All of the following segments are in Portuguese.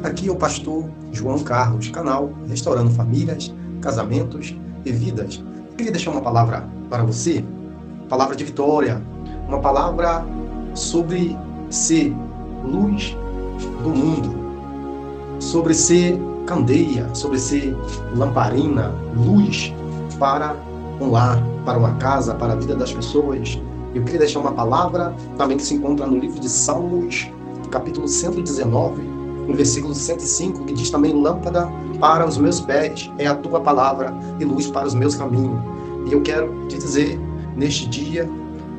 Aqui é o pastor João Carlos, canal Restaurando Famílias, Casamentos e Vidas. Eu queria deixar uma palavra para você, palavra de vitória, uma palavra sobre ser luz do mundo, sobre ser candeia, sobre ser lamparina, luz para um lar, para uma casa, para a vida das pessoas. Eu queria deixar uma palavra também que se encontra no livro de Salmos, capítulo 119, no versículo 105, que diz também: lâmpada para os meus pés é a tua palavra e luz para os meus caminhos. E eu quero te dizer, neste dia,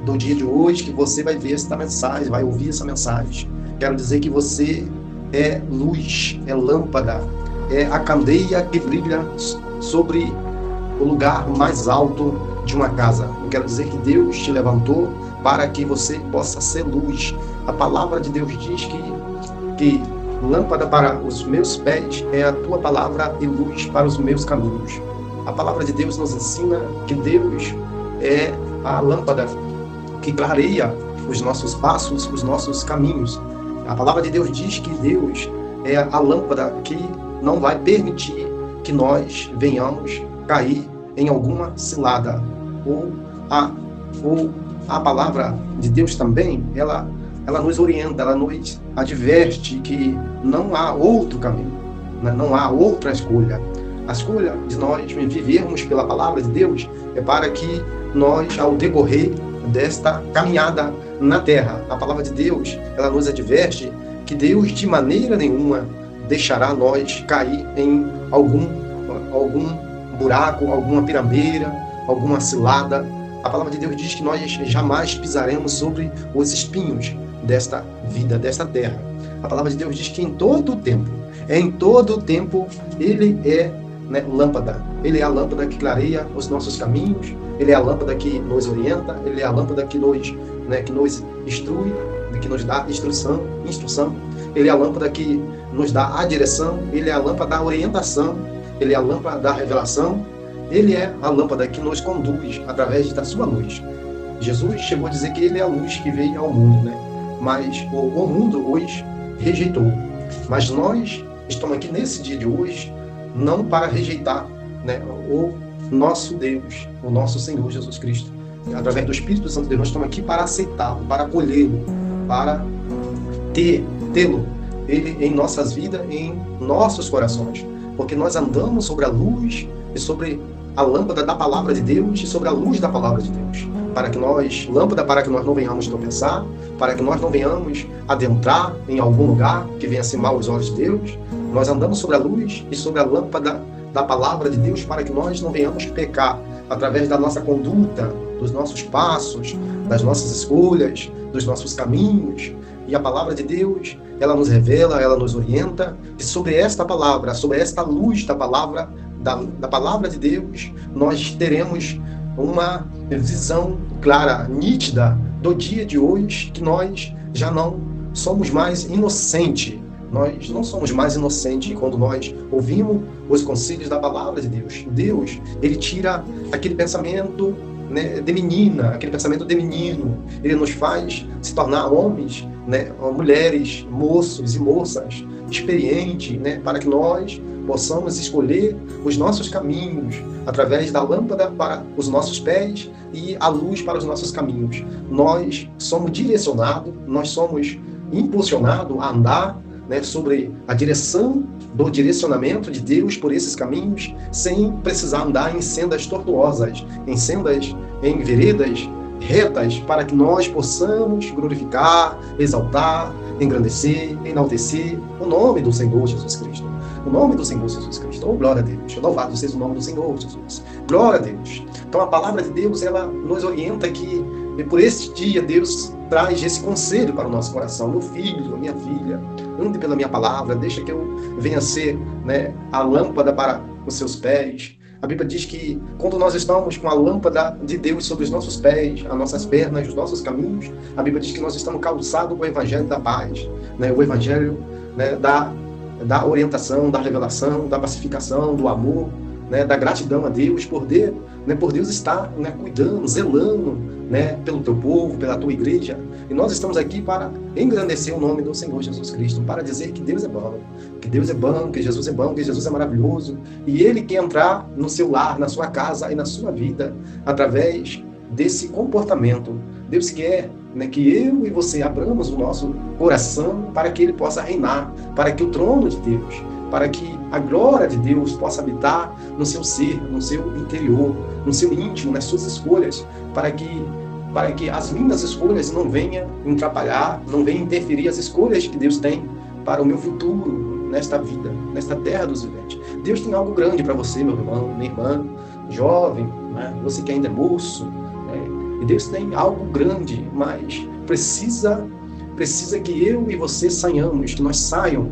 do dia de hoje, que você vai ver esta mensagem, vai ouvir essa mensagem. Quero dizer que você é luz, é lâmpada, é a candeia que brilha sobre o lugar mais alto de uma casa. Eu quero dizer que Deus te levantou para que você possa ser luz. A palavra de Deus diz que lâmpada para os meus pés é a tua palavra e luz para os meus caminhos. A palavra de Deus nos ensina que Deus é a lâmpada que clareia os nossos passos, os nossos caminhos. A palavra de Deus diz que Deus é a lâmpada que não vai permitir que nós venhamos cair em alguma cilada. Ou a palavra de Deus também, ela nos orienta, ela nos adverte que não há outro caminho, né? Não há outra escolha. A escolha de nós vivermos pela palavra de Deus é para que nós, ao decorrer desta caminhada na terra, a palavra de Deus, ela nos adverte que Deus de maneira nenhuma deixará nós cair em algum buraco, alguma pirambeira, alguma cilada. A palavra de Deus diz que nós jamais pisaremos sobre os espinhos desta vida, desta terra. A palavra de Deus diz que em todo o tempo, Ele é, né, lâmpada. Ele é a lâmpada que clareia os nossos caminhos, Ele é a lâmpada que nos orienta, Ele é a lâmpada que nos instrui, que nos dá instrução. Ele é a lâmpada que nos dá a direção, Ele é a lâmpada da orientação, Ele é a lâmpada da revelação, Ele é a lâmpada que nos conduz através da sua luz. Jesus chegou a dizer que Ele é a luz que veio ao mundo, né? Mas o mundo hoje rejeitou. Mas nós estamos aqui nesse dia de hoje não para rejeitar, né, o nosso Deus, o nosso Senhor Jesus Cristo. Através do Espírito Santo de Deus, nós estamos aqui para aceitá-lo, para acolhê-lo, para tê-lo Ele em nossas vidas, em nossos corações. Porque nós andamos sobre a luz e sobre a lâmpada da palavra de Deus e sobre a luz da palavra de Deus. Lâmpada para que nós não venhamos tropeçar, para que nós não venhamos adentrar em algum lugar que venha se mal aos olhos de Deus. Nós andamos sobre a luz e sobre a lâmpada da palavra de Deus para que nós não venhamos pecar através da nossa conduta, dos nossos passos, das nossas escolhas, dos nossos caminhos. E a palavra de Deus, ela nos revela, ela nos orienta, e sobre esta palavra, sobre esta luz da palavra de Deus, nós teremos uma visão clara, nítida do dia de hoje, que nós já não somos mais inocentes. Nós não somos mais inocentes quando nós ouvimos os conselhos da palavra de Deus. Deus, Ele tira aquele pensamento, né, de menina, aquele pensamento de menino. Ele nos faz se tornar homens, né, mulheres, moços e moças experientes, né, para que nós possamos escolher os nossos caminhos através da lâmpada para os nossos pés e a luz para os nossos caminhos. Nós somos direcionados, nós somos impulsionados a andar, né, sobre a direção do direcionamento de Deus por esses caminhos, sem precisar andar em sendas tortuosas, em veredas retas, para que nós possamos glorificar, exaltar, engrandecer, enaltecer o nome do Senhor Jesus Cristo. O nome do Senhor Jesus Cristo. Oh, glória a Deus. Louvado seja o nome do Senhor Jesus. Glória a Deus. Então a palavra de Deus, ela nos orienta que por este dia Deus traz esse conselho para o nosso coração. Meu filho, minha filha, ande pela minha palavra, deixa que eu venha ser, né, a lâmpada para os seus pés. A Bíblia diz que quando nós estamos com a lâmpada de Deus sobre os nossos pés, as nossas pernas, os nossos caminhos, a Bíblia diz que nós estamos calçados com o Evangelho da paz, né? O Evangelho, né, da orientação, da revelação, da pacificação, do amor, né, da gratidão a Deus por né, por Deus estar, né, cuidando, zelando, né, pelo teu povo, pela tua igreja. E nós estamos aqui para engrandecer o nome do Senhor Jesus Cristo, para dizer que Deus é bom, que Deus é bom, que Jesus é bom, que Jesus é maravilhoso. E Ele quer entrar no seu lar, na sua casa e na sua vida, através desse comportamento. Deus quer, né, que eu e você abramos o nosso coração para que Ele possa reinar, para que o trono de Deus, para que a glória de Deus possa habitar no seu ser, no seu interior, no seu íntimo, nas suas escolhas, para que as minhas escolhas não venham atrapalhar, não venham interferir as escolhas que Deus tem para o meu futuro nesta vida, nesta terra dos viventes. Deus tem algo grande para você, meu irmão, minha irmã, jovem, né? Você que ainda é moço, né? E Deus tem algo grande, mas precisa que eu e você saiamos, que nós saiam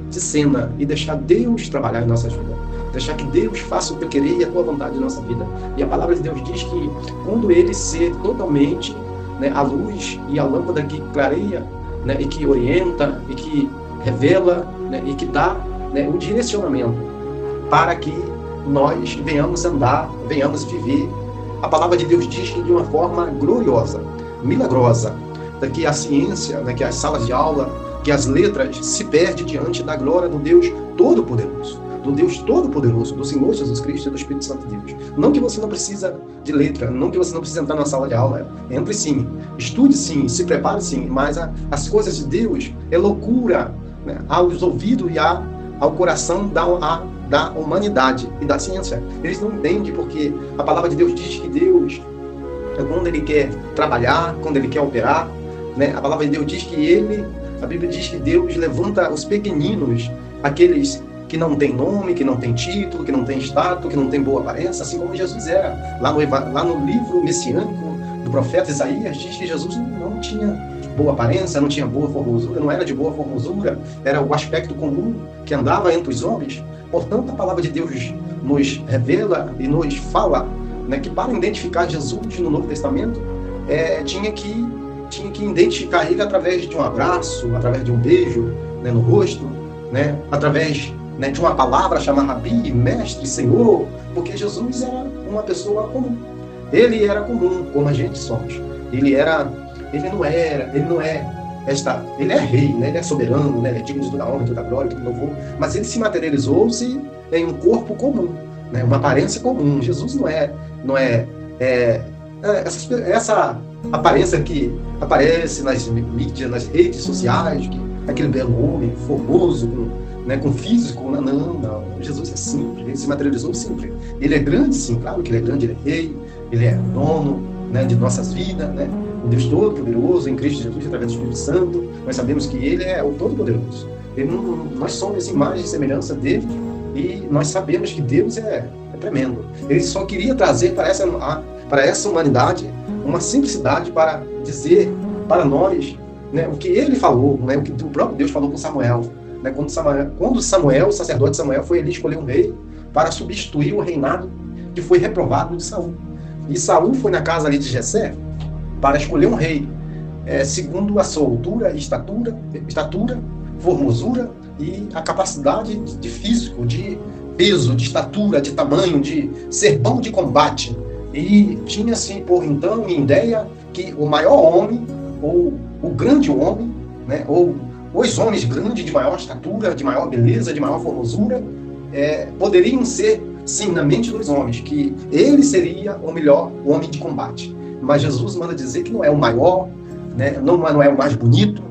de cena e deixar Deus trabalhar em nossas vidas. Deixar que Deus faça o teu querer e a tua vontade em nossa vida. E a palavra de Deus diz que quando Ele ser totalmente, né, a luz e a lâmpada que clareia, né, e que orienta, e que revela, né, e que dá, né, o direcionamento para que nós venhamos andar, venhamos viver. A palavra de Deus diz que de uma forma gloriosa, milagrosa, que a ciência, né, que as salas de aula, que as letras se perdem diante da glória do Deus Todo-Poderoso. Do Deus Todo-Poderoso, do Senhor Jesus Cristo e do Espírito Santo de Deus. Não que você não precisa de letra, não que você não precisa entrar na sala de aula. Entre sim, estude sim, se prepare sim, mas as coisas de Deus é loucura, né, aos ouvidos e ao coração da humanidade e da ciência. Eles não entendem porque a palavra de Deus diz que Deus, quando Ele quer trabalhar, quando Ele quer operar, né, a palavra de Deus diz que a Bíblia diz que Deus levanta os pequeninos, aqueles que não tem nome, que não tem título, que não tem status, que não tem boa aparência, assim como Jesus era. Lá no livro messiânico do profeta Isaías, diz que Jesus não tinha boa aparência, não tinha boa formosura, não era de boa formosura, era o aspecto comum que andava entre os homens. Portanto, a palavra de Deus nos revela e nos fala, né, que para identificar Jesus no Novo Testamento, tinha que identificar Ele através de um abraço, através de um beijo, né, no rosto, né, através, né, de uma palavra chamada Rabi, Mestre, Senhor, porque Jesus era uma pessoa comum. Ele era comum, como a gente somos. Ele não é rei, né? Ele é soberano, né? Ele é digno de toda honra, toda glória, todo louvor, mas ele se materializou-se em um corpo comum, né? Uma aparência comum. Jesus não é essa aparência que aparece nas mídias, nas redes sociais, aquele belo homem formoso, com físico, não. Jesus é simples, ele se materializou simples. Ele é grande, sim, claro que ele é grande, ele é rei, ele é dono, né, de nossas vidas, né? O Deus Todo-Poderoso em Cristo Jesus, através do Espírito Santo. Nós sabemos que Ele é o Todo-Poderoso. Nós somos imagem e semelhança dele e nós sabemos que Deus é tremendo. Ele só queria trazer para essa humanidade uma simplicidade para dizer para nós, né, o que Ele falou, né, o que o próprio Deus falou com Samuel. Né, quando Samuel, o sacerdote Samuel, foi ali escolher um rei para substituir o reinado que foi reprovado de Saul. E Saul foi na casa ali de Jessé para escolher um rei, segundo a sua altura, estatura, formosura e a capacidade de físico, de peso, de estatura, de tamanho, de ser bom de combate. E tinha-se, por então, em ideia que o maior homem, ou o grande homem, né, ou os homens grandes, de maior estatura, de maior beleza, de maior formosura, poderiam ser, sim, na mente dos homens, que ele seria o melhor homem de combate. Mas Jesus manda dizer que não é o maior, né? Não é o mais bonito,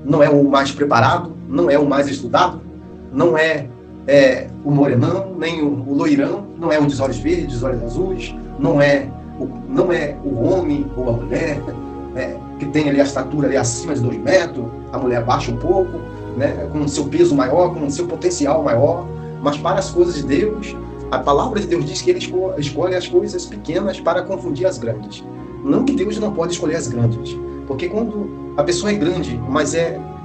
não é o mais preparado, não é o mais estudado, não é o morenão, nem o loirão, não é o dos olhos verdes, dos olhos azuis, não é o homem ou a mulher, que tem ali a estatura ali acima de 2 metros, a mulher baixa um pouco, né? Com o seu peso maior, com o seu potencial maior. Mas para as coisas de Deus, a palavra de Deus diz que Ele escolhe as coisas pequenas para confundir as grandes. Não que Deus não pode escolher as grandes, porque quando a pessoa é grande, mas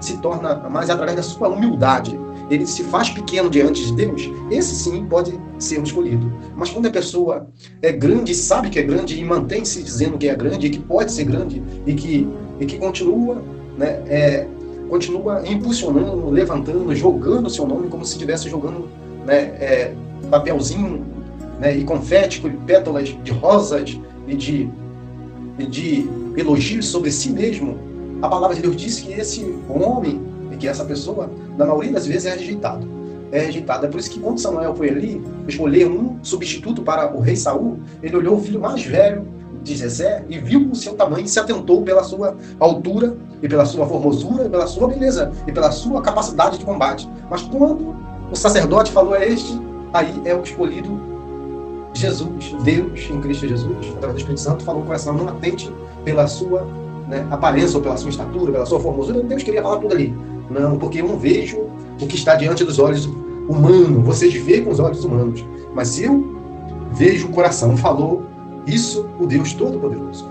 se torna mais através da sua humildade, ele se faz pequeno diante de Deus, esse sim pode ser um escolhido. Mas quando a pessoa é grande, sabe que é grande e mantém-se dizendo que é grande e que pode ser grande e que continua, né, continua impulsionando, levantando, jogando o seu nome como se estivesse jogando, né, papelzinho né, e confete, e pétalas de rosas e de elogios sobre si mesmo, a palavra de Deus diz que esse homem, e que essa pessoa, na maioria das vezes, é rejeitado. É rejeitado. É por isso que quando Samuel foi ali escolher um substituto para o rei Saul, ele olhou o filho mais velho de Jessé e viu o seu tamanho e se atentou pela sua altura e pela sua formosura e pela sua beleza e pela sua capacidade de combate. Mas quando o sacerdote falou a este, aí é o escolhido Jesus, Deus em Cristo Jesus, através do Espírito Santo, falou com essa não atente pela sua, né, aparência ou pela sua estatura, pela sua formosura. Deus queria falar tudo ali. Não, porque eu não vejo o que está diante dos olhos humanos. Vocês veem com os olhos humanos, mas eu vejo o coração. Falou isso o Deus Todo-Poderoso.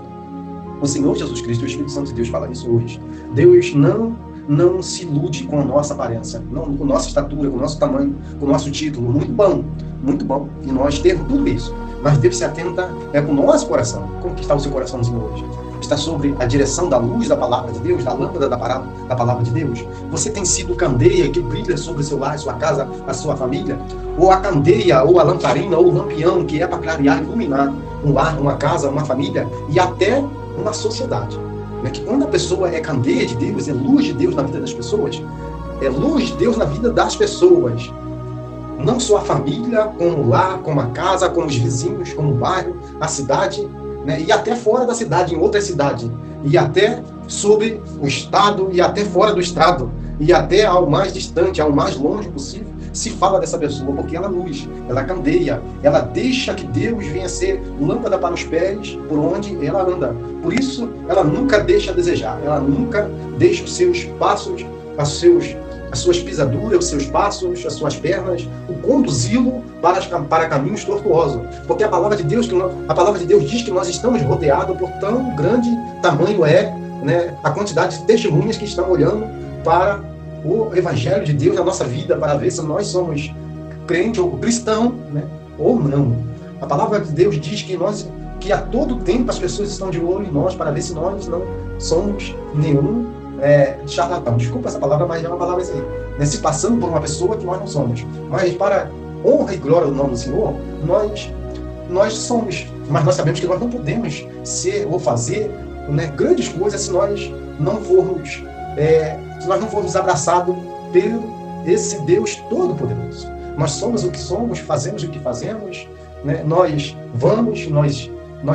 O Senhor Jesus Cristo, o Espírito Santo de Deus fala isso hoje. Deus não se ilude com a nossa aparência, não, com a nossa estatura, com o nosso tamanho, com o nosso título. Muito bom. E nós temos tudo isso. Mas Deus se atenta com o nosso coração. Como que está o seu coraçãozinho hoje? Está sobre a direção da luz da palavra de Deus, da lâmpada da palavra de Deus? Você tem sido candeia que brilha sobre o seu lar, sua casa, a sua família? Ou a candeia, ou a lamparina, ou o lampião que é para clarear e iluminar um lar, uma casa, uma família e até uma sociedade? Que quando a pessoa é candeia de Deus, é luz de Deus na vida das pessoas, é luz de Deus na vida das pessoas. Não só a família, como o lar, como a casa, como os vizinhos, como o bairro, a cidade, né? E até fora da cidade, em outra cidade, e até sobre o estado, e até fora do estado, e até ao mais distante, ao mais longe possível, se fala dessa pessoa, porque ela é luz, ela candeia, ela deixa que Deus venha ser lâmpada para os pés por onde ela anda. Por isso, ela nunca deixa a desejar, ela nunca deixa os seus passos, as suas pisaduras, os seus passos, as suas pernas, o conduzi-lo para caminhos tortuosos. Porque a palavra de Deus diz que nós estamos rodeados por tão grande tamanho né, a quantidade de testemunhas que estão olhando para o Evangelho de Deus na nossa vida, para ver se nós somos crente ou cristão, né, ou não. A palavra de Deus diz que a todo tempo as pessoas estão de olho em nós para ver se nós não somos nenhum charlatão. Desculpa essa palavra, mas é uma palavra assim, né, se passando por uma pessoa que nós não somos. Mas para honra e glória do nome do Senhor, nós somos, mas nós sabemos que nós não podemos ser ou fazer, né, grandes coisas se nós não formos abraçados pelo esse Deus Todo-Poderoso. Nós somos o que somos, fazemos o que fazemos, né? Nós vamos, nós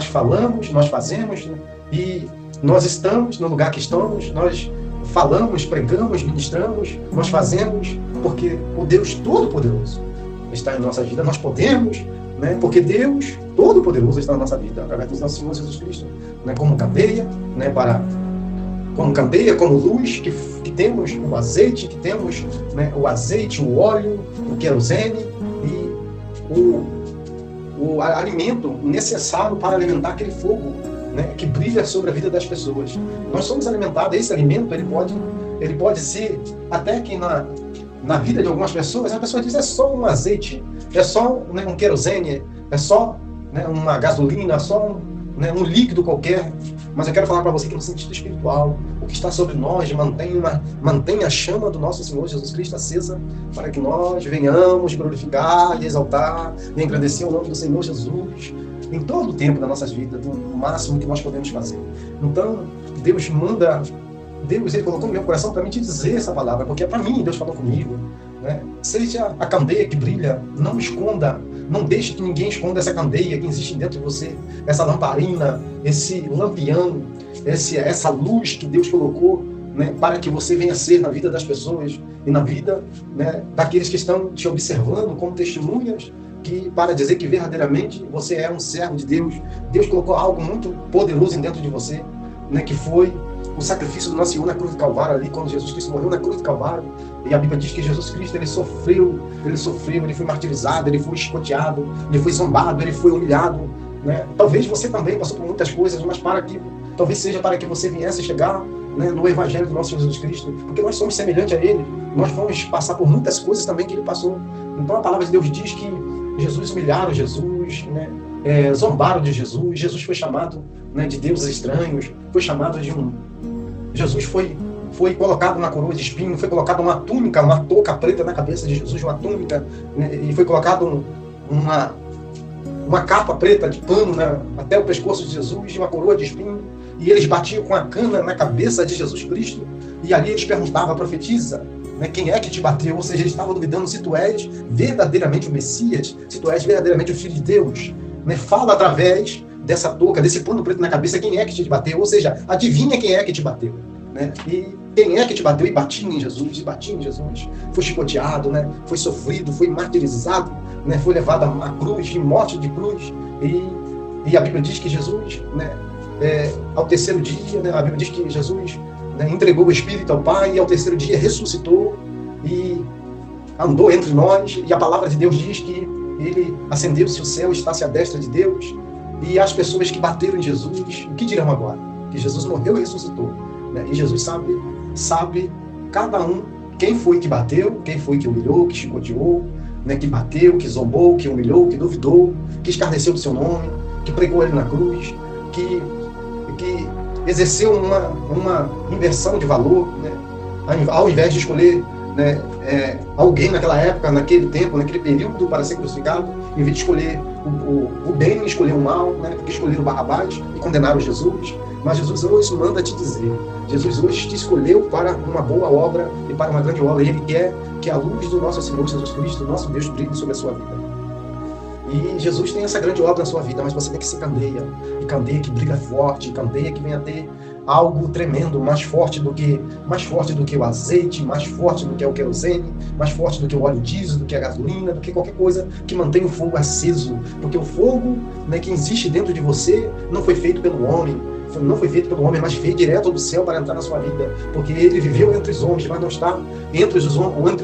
falamos, nós fazemos, né? E nós estamos no lugar que estamos, nós falamos, pregamos, ministramos, nós fazemos, porque o Deus Todo-Poderoso está em nossa vida. Nós podemos, né? Porque Deus Todo-Poderoso está na nossa vida, através do nosso Senhor Jesus Cristo, né? Como candeia, né? Como luz, que temos o azeite, que temos, né, o azeite, o óleo, o querosene e o alimento necessário para alimentar aquele fogo, né, que brilha sobre a vida das pessoas. Nós somos alimentados, esse alimento ele pode ser, até que na vida de algumas pessoas, a pessoa diz, é só um azeite, é só, né, um querosene, é só, né, uma gasolina, é só um líquido qualquer. Mas eu quero falar para você que no sentido espiritual, o que está sobre nós mantém a chama do nosso Senhor Jesus Cristo acesa, para que nós venhamos glorificar e exaltar e engrandecer o nome do Senhor Jesus em todo o tempo das nossas vidas, do máximo que nós podemos fazer. Então, Deus, ele colocou no meu coração para mim te dizer essa palavra, porque é para mim, Deus falou comigo, né? Seja a candeia que brilha, não esconda, não deixe que ninguém esconda essa candeia que existe dentro de você, essa lamparina, esse lampião, essa luz que Deus colocou, né, para que você venha ser na vida das pessoas e na vida, né, daqueles que estão te observando como testemunhas, para dizer que verdadeiramente você é um servo de Deus. Deus colocou algo muito poderoso dentro de você, né, que foi o sacrifício do nosso Senhor na cruz do Calvário, ali quando Jesus Cristo morreu na cruz do Calvário. E a Bíblia diz que Jesus Cristo, ele sofreu, ele foi martirizado, ele foi escoteado, ele foi zombado, ele foi humilhado, né? Talvez você também passou por muitas coisas, mas talvez seja para que você viesse chegar, né, no Evangelho do nosso Senhor Jesus Cristo, porque nós somos semelhantes a ele, nós vamos passar por muitas coisas também que ele passou. Então a palavra de Deus diz que Jesus humilharam Jesus, né? Zombaram de Jesus. Jesus foi chamado, né, de deuses estranhos, foi chamado Jesus foi colocado na coroa de espinho, foi colocado uma túnica, uma touca preta na cabeça de Jesus, uma túnica, né, e foi colocado uma capa preta de pano, né, até o pescoço de Jesus, e uma coroa de espinho, e eles batiam com a cana na cabeça de Jesus Cristo, e ali eles perguntavam, profetiza, né, quem é que te bateu? Ou seja, eles estavam duvidando se tu és verdadeiramente o Messias, se tu és verdadeiramente o Filho de Deus. Né? Fala através dessa touca, desse pano preto na cabeça, quem é que te bateu? Ou seja, adivinha quem é que te bateu. Né? E quem é que te bateu? E batia em Jesus, e batia em Jesus. Foi chicoteado, né? Foi sofrido, foi martirizado, né? Foi levado à cruz, em morte de cruz. E a Bíblia diz que Jesus, né, ao terceiro dia, né, a Bíblia diz que Jesus, né, entregou o Espírito ao Pai, e ao terceiro dia ressuscitou e andou entre nós, e a palavra de Deus diz que ele ascendeu-se ao céu, está-se à destra de Deus, e as pessoas que bateram em Jesus, o que dirão agora? Que Jesus morreu e ressuscitou. Né? E Jesus sabe cada um, quem foi que bateu, quem foi que humilhou, que chicoteou, né, que bateu, que zombou, que humilhou, que duvidou, que escarneceu do seu nome, que pregou ele na cruz, que exerceu uma inversão de valor, né? Ao invés de escolher, né, alguém naquela época, naquele tempo, naquele período para ser crucificado, em vez de escolher o bem, escolher o mal, né, porque escolheram Barrabás e condenaram Jesus. Mas Jesus hoje manda te dizer, Jesus hoje te escolheu para uma boa obra e para uma grande obra, e Ele quer que a luz do nosso Senhor Jesus Cristo, nosso Deus, brilhe sobre a sua vida. E Jesus tem essa grande obra na sua vida, mas você tem que ser candeia. E candeia que brilha forte, candeia que venha ter algo tremendo, mais forte do que o azeite, mais forte do que o querosene, mais forte do que o óleo diesel, do que a gasolina, do que qualquer coisa que mantenha o fogo aceso. Porque o fogo, né, que existe dentro de você não foi feito pelo homem, mas veio direto do céu para entrar na sua vida, porque ele viveu entre os homens, mas não está entre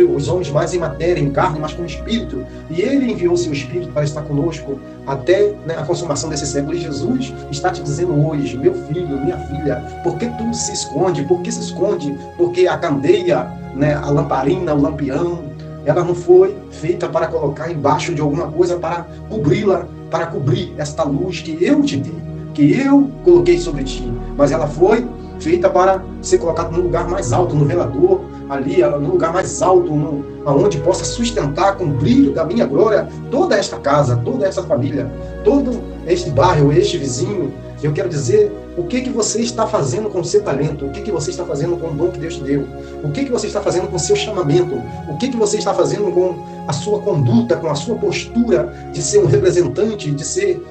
os homens mais em matéria, em carne, mas com espírito, e ele enviou o seu espírito para estar conosco até, né, a consumação desse século. E Jesus está te dizendo hoje, meu filho, minha filha, por que tu se esconde? Por que se esconde? Porque a candeia, né, a lamparina, o lampião, ela não foi feita para colocar embaixo de alguma coisa para cobri-la, para cobrir esta luz que eu te dei, que eu coloquei sobre ti, mas ela foi feita para ser colocada num lugar mais alto, no velador, ali, num lugar mais alto, onde possa sustentar com o brilho da minha glória toda esta casa, toda esta família, todo este bairro, este vizinho. Eu quero dizer, o que você está fazendo com o seu talento? O que você está fazendo com o dom que Deus te deu? O que você está fazendo com o seu chamamento? O que você está fazendo com a sua conduta, com a sua postura de ser um representante, de ser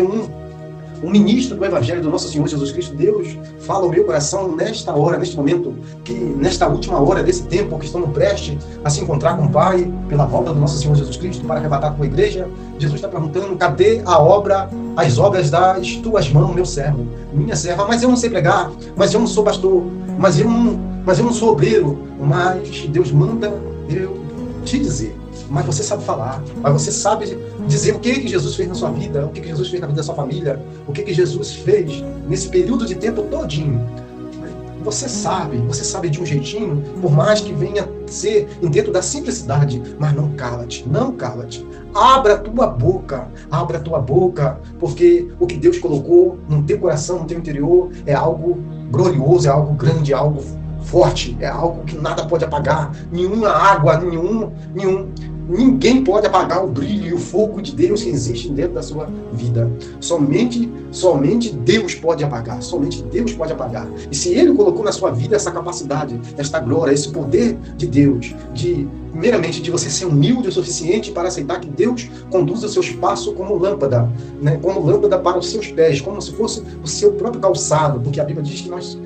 um ministro do Evangelho do nosso Senhor Jesus Cristo? Deus fala ao meu coração nesta hora, neste momento, que nesta última hora desse tempo que estamos prestes a se encontrar com o Pai pela volta do nosso Senhor Jesus Cristo para arrebatar com a igreja. Jesus está perguntando, cadê as obras das tuas mãos, meu servo, minha serva? Mas eu não sei pregar, mas eu não sou pastor, mas eu não sou obreiro. Mas Deus manda eu te dizer. Mas você sabe falar, mas você sabe dizer o que Jesus fez na sua vida, o que Jesus fez na vida da sua família, o que Jesus fez nesse período de tempo todinho. Você sabe de um jeitinho, por mais que venha ser dentro da simplicidade, mas não cala-te, não cala-te. Abra a tua boca, porque o que Deus colocou no teu coração, no teu interior, é algo glorioso, é algo grande, é algo forte, é algo que nada pode apagar, nenhuma água, ninguém pode apagar o brilho e o fogo de Deus que existe dentro da sua vida. Somente Deus pode apagar, somente Deus pode apagar. E se Ele colocou na sua vida essa capacidade, esta glória, esse poder de Deus, primeiramente de você ser humilde o suficiente para aceitar que Deus conduza o seu passo como lâmpada, né, como lâmpada para os seus pés, como se fosse o seu próprio calçado, porque a Bíblia diz que nós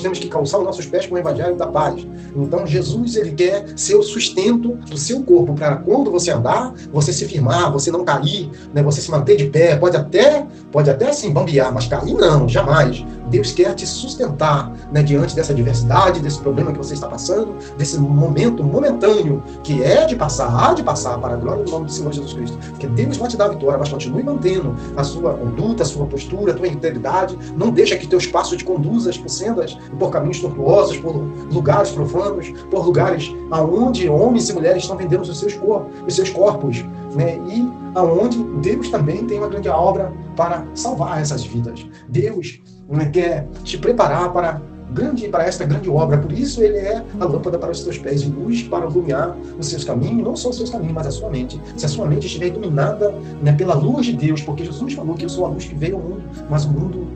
temos que calçar os nossos pés com o Evangelho da paz. Então Jesus, ele quer ser o sustento do seu corpo, para quando você andar, você se firmar, você não cair, né, você se manter de pé, pode até sim bambear, mas cair não, jamais. Deus quer te sustentar, né, diante dessa adversidade, desse problema que você está passando, desse momento momentâneo, que há de passar para a glória do nome do Senhor Jesus Cristo. Porque Deus vai te dar a vitória, mas continue mantendo a sua conduta, a sua postura, a tua integridade. Não deixa que teus passos te conduzam por sendas, por caminhos tortuosos, por lugares profanos, por lugares aonde homens e mulheres estão vendendo os seus corpos, né? E aonde Deus também tem uma grande obra para salvar essas vidas. Deus, né, quer te preparar para para esta grande obra. Por isso ele é a lâmpada para os teus pés e luz para iluminar os seus caminhos, não só os seus caminhos, mas a sua mente. Se a sua mente estiver iluminada, né, pela luz de Deus, porque Jesus falou que eu sou a luz que veio ao mundo, mas o mundo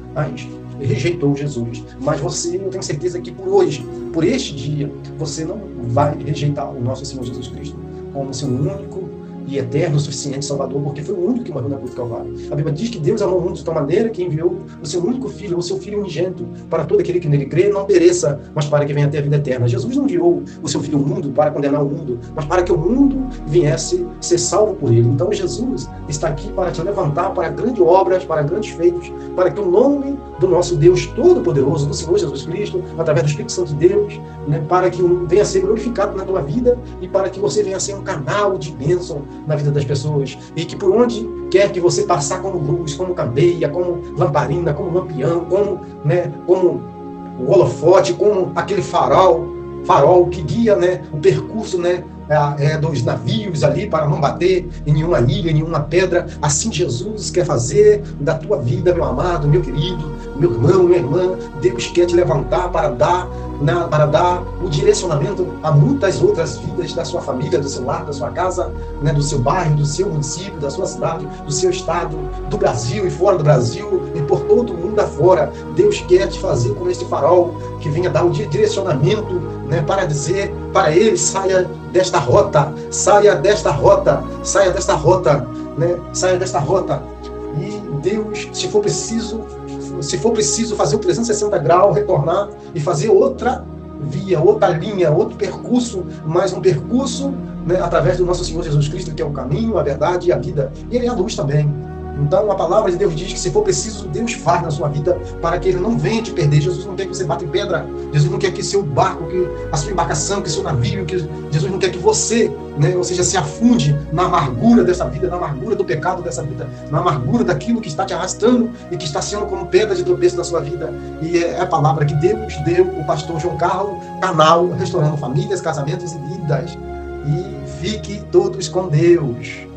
rejeitou Jesus. Mas você, eu tenho certeza que por hoje, por este dia, você não vai rejeitar o nosso Senhor Jesus Cristo como seu único e eterno, suficiente Salvador, porque foi o único que morreu na cruz do Calvário. A Bíblia diz que Deus amou o mundo de tal maneira que enviou o seu único filho, o seu filho unigênito, para todo aquele que nele crê, não pereça, mas para que venha até a vida eterna. Jesus não enviou o seu filho ao mundo para condenar o mundo, mas para que o mundo viesse ser salvo por ele. Então Jesus está aqui para te levantar para grandes obras, para grandes feitos, para que o nome do nosso Deus Todo-Poderoso, do Senhor Jesus Cristo, através do Espírito Santo de Deus, né, para que venha a ser glorificado na tua vida e para que você venha a ser um canal de bênção na vida das pessoas, e que por onde quer que você passar, como luz, como candeia, como lamparina, como lampião, como o holofote, como aquele farol que guia, né, o percurso, né, dos navios ali para não bater em nenhuma ilha, em nenhuma pedra. Assim Jesus quer fazer da tua vida, meu amado, meu querido, meu irmão, minha irmã. Deus quer te levantar para dar o direcionamento a muitas outras vidas da sua família, do seu lar, da sua casa, né, do seu bairro, do seu município, da sua cidade, do seu estado, do Brasil e fora do Brasil e por todo o mundo afora. Deus quer te fazer como este farol que venha dar o direcionamento, né, para dizer para ele: saia desta rota, saia desta rota, saia desta rota, né, saia desta rota. E Deus, se for preciso fazer o 360 graus, retornar e fazer outra via, outra linha, outro percurso, mas um percurso, né, através do nosso Senhor Jesus Cristo, que é o caminho, a verdade e a vida. E Ele é a luz também. Então a palavra de Deus diz que se for preciso, Deus faz na sua vida para que Ele não venha te perder. Jesus não quer que você bata em pedra. Jesus não quer que seu barco, que a sua embarcação, que seu navio, que Jesus não quer que você, né, ou seja, se afunde na amargura dessa vida, na amargura do pecado dessa vida, na amargura daquilo que está te arrastando e que está sendo como pedra de tropeço na sua vida. E é a palavra que Deus deu o pastor João Carlos, canal Restaurando Famílias, Casamentos e Vidas. E fique todos com Deus.